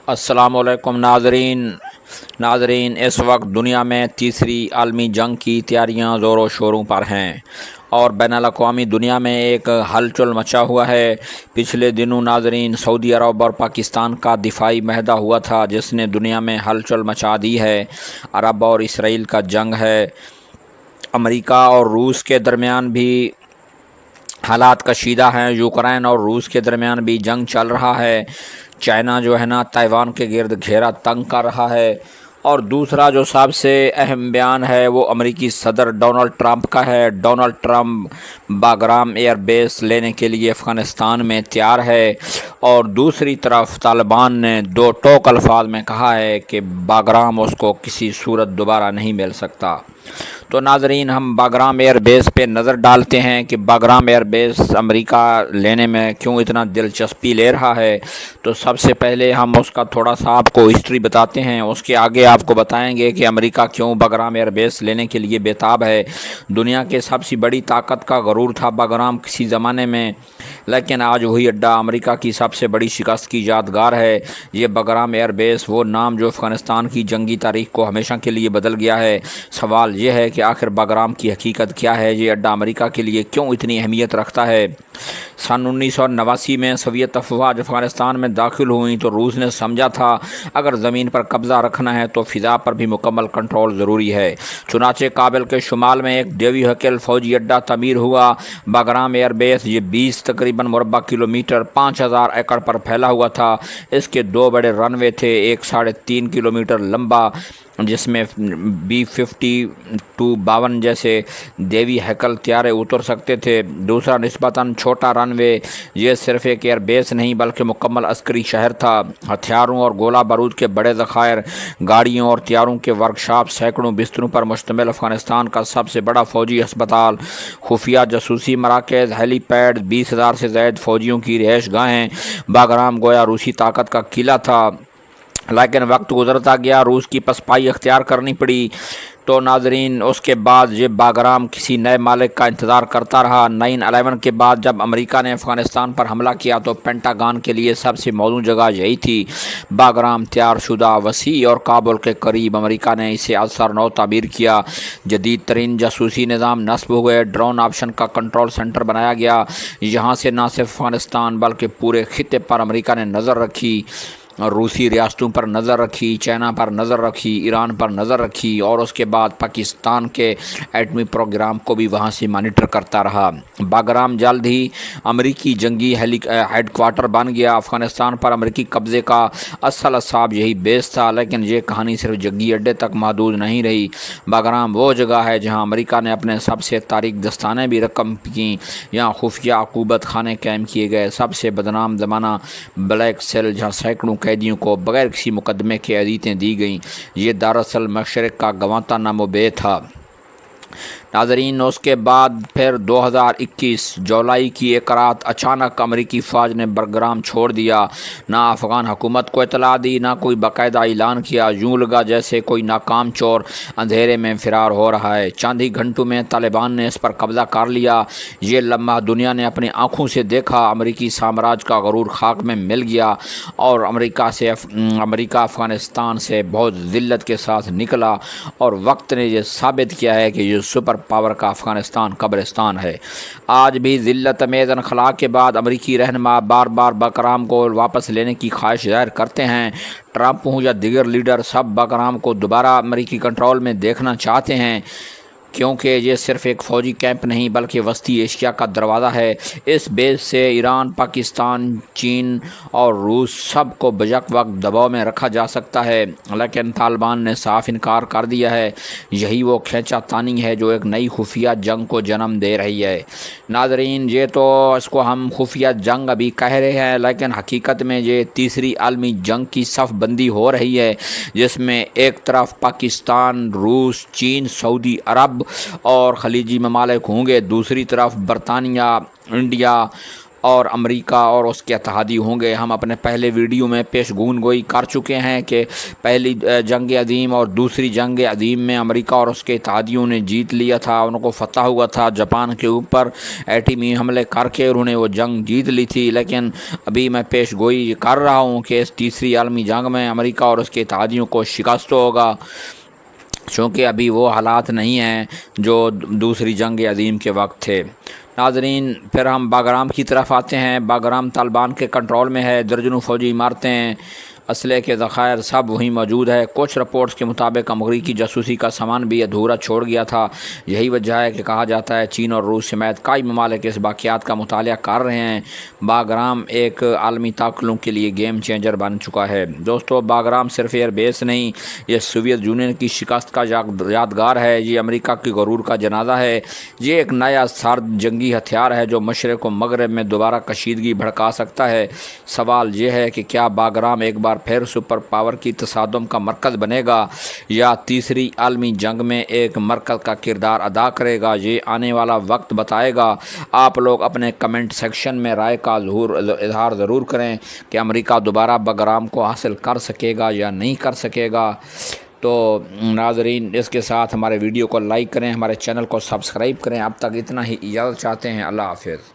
السلام علیکم ناظرین اس وقت دنیا میں تیسری عالمی جنگ کی تیاریاں زور و شوروں پر ہیں اور بین الاقوامی دنیا میں ایک ہلچل مچا ہوا ہے۔ پچھلے دنوں ناظرین سعودی عرب اور پاکستان کا دفاعی معاہدہ ہوا تھا جس نے دنیا میں ہلچل مچا دی ہے۔ عرب اور اسرائیل کا جنگ ہے، امریکہ اور روس کے درمیان بھی حالات کشیدہ ہیں، یوکرین اور روس کے درمیان بھی جنگ چل رہا ہے۔ چائنا جو ہے نا تائیوان کے گرد گھیرا تنگ کر رہا ہے، اور دوسرا جو سب سے اہم بیان ہے وہ امریکی صدر ڈونلڈ ٹرمپ کا ہے۔ ڈونلڈ ٹرمپ باگرام ایئر بیس لینے کے لیے افغانستان میں تیار ہے، اور دوسری طرف طالبان نے دو ٹوک الفاظ میں کہا ہے کہ باگرام اس کو کسی صورت دوبارہ نہیں مل سکتا۔ تو ناظرین ہم باگرام ایئر بیس پہ نظر ڈالتے ہیں کہ باگرام ایئر بیس امریکہ لینے میں کیوں اتنا دلچسپی لے رہا ہے۔ تو سب سے پہلے ہم اس کا تھوڑا سا آپ کو ہسٹری بتاتے ہیں، اس کے آگے آپ کو بتائیں گے کہ امریکہ کیوں باگرام ایئر بیس لینے کے لیے بےتاب ہے۔ دنیا کے سب سے بڑی طاقت کا غرور تھا باگرام کسی زمانے میں، لیکن آج وہی اڈہ امریکہ کی سب سے بڑی شکست کی یادگار ہے۔ یہ باگرام ایئر بیس وہ نام جو افغانستان کی جنگی تاریخ کو ہمیشہ کے لیے بدل گیا ہے۔ سوال یہ ہے کہ آخر باگرام کی حقیقت کیا ہے، یہ اڈہ امریکہ کے لیے کیوں اتنی اہمیت رکھتا ہے۔ سن 1989 میں سوویت افواج افغانستان میں داخل ہوئیں تو روس نے سمجھا تھا اگر زمین پر قبضہ رکھنا ہے تو فضا پر بھی مکمل کنٹرول ضروری ہے۔ چنانچہ کابل کے شمال میں ایک ڈیوی ہکل فوجی اڈہ تعمیر ہوا۔ باگرام ایئر بیس یہ تقریباً مربع کلومیٹر 5000 ایکڑ پر پھیلا ہوا تھا۔ اس کے دو بڑے رن وے تھے، ایک 3.5 کلومیٹر لمبا جس میں B-52 جیسے دیوی ہیکل طیارے اتر سکتے تھے، دوسرا نسبتاً چھوٹا رن وے۔ یہ صرف ایک ایئر بیس نہیں بلکہ مکمل عسکری شہر تھا۔ ہتھیاروں اور گولہ بارود کے بڑے ذخائر، گاڑیوں اور طیاروں کے ورکشاپ، سینکڑوں بستروں پر مشتمل افغانستان کا سب سے بڑا فوجی ہسپتال، خفیہ جاسوسی مراکز، ہیلی پیڈ، 20,000 سے زائد فوجیوں کی رہائش گاہیں۔ باگرام گویا روسی طاقت کا قلعہ تھا، لیکن وقت گزرتا گیا، روس کی پسپائی اختیار کرنی پڑی۔ تو ناظرین اس کے بعد یہ باگرام کسی نئے مالک کا انتظار کرتا رہا۔ 9/11 کے بعد جب امریکہ نے افغانستان پر حملہ کیا تو پینٹاگان کے لیے سب سے موزوں جگہ یہی تھی۔ باگرام تیار شدہ، وسیع اور کابل کے قریب، امریکہ نے اسے اثر نو تعبیر کیا۔ جدید ترین جاسوسی نظام نصب ہوئے، ڈرون آپریشن کا کنٹرول سینٹر بنایا گیا۔ یہاں سے نہ صرف افغانستان بلکہ پورے خطے پر امریکہ نے نظر رکھی، روسی ریاستوں پر نظر رکھی، چائنا پر نظر رکھی، ایران پر نظر رکھی، اور اس کے بعد پاکستان کے ایٹمی پروگرام کو بھی وہاں سے مانیٹر کرتا رہا۔ باگرام جلد ہی امریکی جنگی ہیڈ کوارٹر بن گیا۔ افغانستان پر امریکی قبضے کا اصل اسباب یہی بیس تھا، لیکن یہ کہانی صرف جنگی اڈے تک محدود نہیں رہی۔ باگرام وہ جگہ ہے جہاں امریکہ نے اپنے سب سے تاریک دستانے بھی رقم کیں، یہاں خفیہ عقوبت خانے قائم کیے گئے، سب سے بدنام زمانہ بلیک سیل جہاں سینکڑوں قیدیوں کو بغیر کسی مقدمے کے عزیتیں دی گئیں۔ یہ دراصل مشرق کا گوانتانامو بے تھا۔ ناظرین اس کے بعد پھر 2021 جولائی کی ایک رات اچانک امریکی فوج نے باگرام چھوڑ دیا۔ نہ افغان حکومت کو اطلاع دی، نہ کوئی باقاعدہ اعلان کیا، یوں لگا جیسے کوئی ناکام چور اندھیرے میں فرار ہو رہا ہے۔ چند ہی گھنٹوں میں طالبان نے اس پر قبضہ کر لیا۔ یہ لمحہ دنیا نے اپنی آنکھوں سے دیکھا، امریکی سامراج کا غرور خاک میں مل گیا، اور امریکہ افغانستان سے بہت ذلت کے ساتھ نکلا، اور وقت نے یہ ثابت کیا ہے کہ یہ سپر پاور کا افغانستان قبرستان ہے۔ آج بھی ذلت امیز انخلا کے بعد امریکی رہنما بار بار باگرام کو واپس لینے کی خواہش ظاہر کرتے ہیں۔ ٹرمپ ہوں یا دیگر لیڈر، سب باگرام کو دوبارہ امریکی کنٹرول میں دیکھنا چاہتے ہیں، کیونکہ یہ صرف ایک فوجی کیمپ نہیں بلکہ وسطی ایشیا کا دروازہ ہے۔ اس بیس سے ایران، پاکستان، چین اور روس سب کو بیک وقت دباؤ میں رکھا جا سکتا ہے، لیکن طالبان نے صاف انکار کر دیا ہے۔ یہی وہ کھینچا تانی ہے جو ایک نئی خفیہ جنگ کو جنم دے رہی ہے۔ ناظرین یہ تو اس کو ہم خفیہ جنگ ابھی کہہ رہے ہیں، لیکن حقیقت میں یہ تیسری عالمی جنگ کی صف بندی ہو رہی ہے، جس میں ایک طرف پاکستان، روس، چین، سعودی عرب اور خلیجی ممالک ہوں گے، دوسری طرف برطانیہ، انڈیا اور امریکہ اور اس کے اتحادی ہوں گے۔ ہم اپنے پہلے ویڈیو میں پیش گوئی کر چکے ہیں کہ پہلی جنگ عظیم اور دوسری جنگ عظیم میں امریکہ اور اس کے اتحادیوں نے جیت لیا تھا، ان کو فتح ہوا تھا جاپان کے اوپر ایٹمی حملے کر کے، انہوں نے وہ جنگ جیت لی تھی۔ لیکن ابھی میں پیش گوئی کر رہا ہوں کہ اس تیسری عالمی جنگ میں امریکہ اور اس کے اتحادیوں کو شکست ہوگا، چونکہ ابھی وہ حالات نہیں ہیں جو دوسری جنگ عظیم کے وقت تھے۔ ناظرین، پھر ہم باگرام کی طرف آتے ہیں۔ باگرام طالبان کے کنٹرول میں ہے، درجنوں فوجی عمارتیں، اسلحے کے ذخائر سب وہیں موجود ہے۔ کچھ رپورٹس کے مطابق امریکی جاسوسی کا سامان بھی ادھورا چھوڑ گیا تھا۔ یہی وجہ ہے کہ کہا جاتا ہے چین اور روس سمیت کئی ممالک اس واقعات کا مطالعہ کر رہے ہیں۔ باگرام ایک عالمی طاقتوں کے لیے گیم چینجر بن چکا ہے۔ دوستو، باگرام صرف ایئر بیس نہیں، یہ سوویت یونین کی شکست کا یادگار ہے، یہ امریکہ کی غرور کا جنازہ ہے، یہ ایک نیا سرد جنگی ہتھیار ہے جو مشرق و مغرب میں دوبارہ کشیدگی بھڑکا سکتا ہے۔ سوال یہ ہے کہ کیا باگرام ایک بار پھر سپر پاور کی تصادم کا مرکز بنے گا یا تیسری عالمی جنگ میں ایک مرکز کا کردار ادا کرے گا؟ یہ آنے والا وقت بتائے گا۔ آپ لوگ اپنے کمنٹ سیکشن میں رائے کا اظہار ضرور کریں کہ امریکہ دوبارہ باگرام کو حاصل کر سکے گا یا نہیں کر سکے گا۔ تو ناظرین، اس کے ساتھ ہمارے ویڈیو کو لائک کریں، ہمارے چینل کو سبسکرائب کریں۔ اب تک اتنا ہی، اجازت چاہتے ہیں۔ اللہ حافظ۔